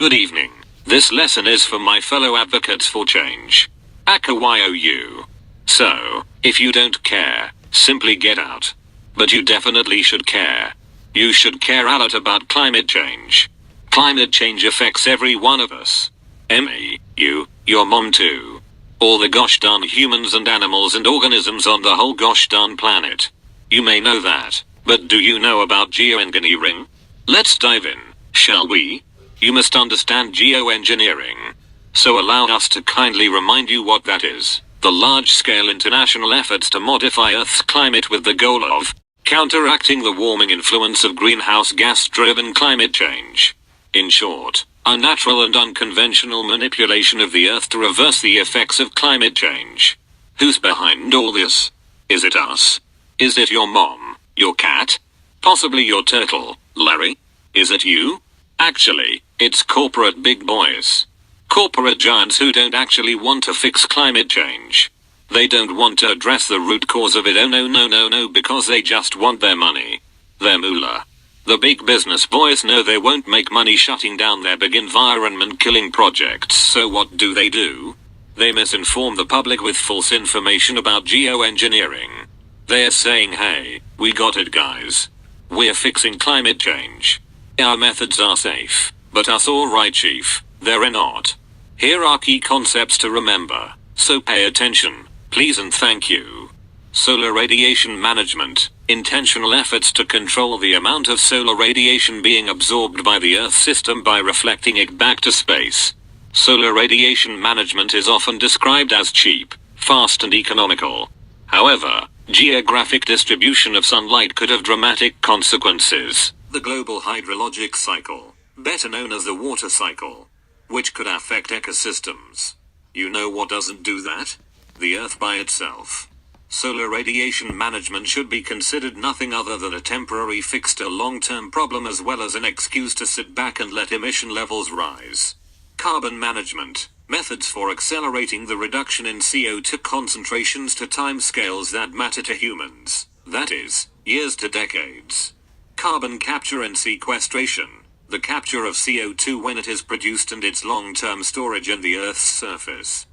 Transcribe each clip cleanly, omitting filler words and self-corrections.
Good evening. This lesson is for my fellow advocates for change. AKYOU. So, if you don't care, simply get out. But you definitely should care. You should care a lot about climate change. Climate change affects every one of us. Me, you, your mom too. All the gosh darn humans and animals and organisms on the whole gosh darn planet. You may know that, but do you know about geoengineering? Let's dive in, shall we? You must understand geoengineering. So allow us to kindly remind you what that is. The large-scale international efforts to modify Earth's climate with the goal of counteracting the warming influence of greenhouse gas-driven climate change. In short, unnatural and unconventional manipulation of the Earth to reverse the effects of climate change. Who's behind all this? Is it us? Is it your mom, your cat? Possibly your turtle, Larry? Is it you? Actually, it's corporate big boys. Corporate giants who don't actually want to fix climate change. They don't want to address the root cause of it, oh no, because they just want their money. Their moolah. The big business boys know they won't make money shutting down their big environment killing projects, so what do? They misinform the public with false information about geoengineering. They're saying, hey, we got it guys. We're fixing climate change. Our methods are safe, but us alright chief, they're not. Here are key concepts to remember, so pay attention, please and thank you. Solar radiation management, intentional efforts to control the amount of solar radiation being absorbed by the Earth system by reflecting it back to space. Solar radiation management is often described as cheap, fast and economical. However, geographic distribution of sunlight could have dramatic consequences. The global hydrologic cycle, better known as the water cycle, which could affect ecosystems. You know what doesn't do that? The Earth by itself. Solar radiation management should be considered nothing other than a temporary fix to a long-term problem as well as an excuse to sit back and let emission levels rise. Carbon management, methods for accelerating the reduction in CO2 concentrations to timescales that matter to humans, that is, years to decades. Carbon capture and sequestration, the capture of CO2 when it is produced and its long-term storage in the Earth's surface.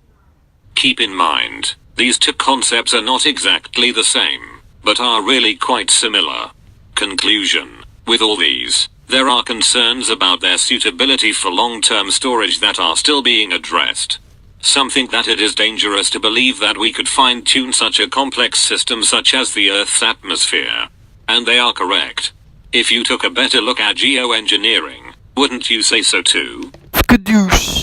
Keep in mind, these two concepts are not exactly the same, but are really quite similar. Conclusion: with all these, there are concerns about their suitability for long-term storage that are still being addressed. Some think that it is dangerous to believe that we could fine-tune such a complex system such as the Earth's atmosphere. And they are correct. If you took a better look at geoengineering, wouldn't you say so too? Fakxz.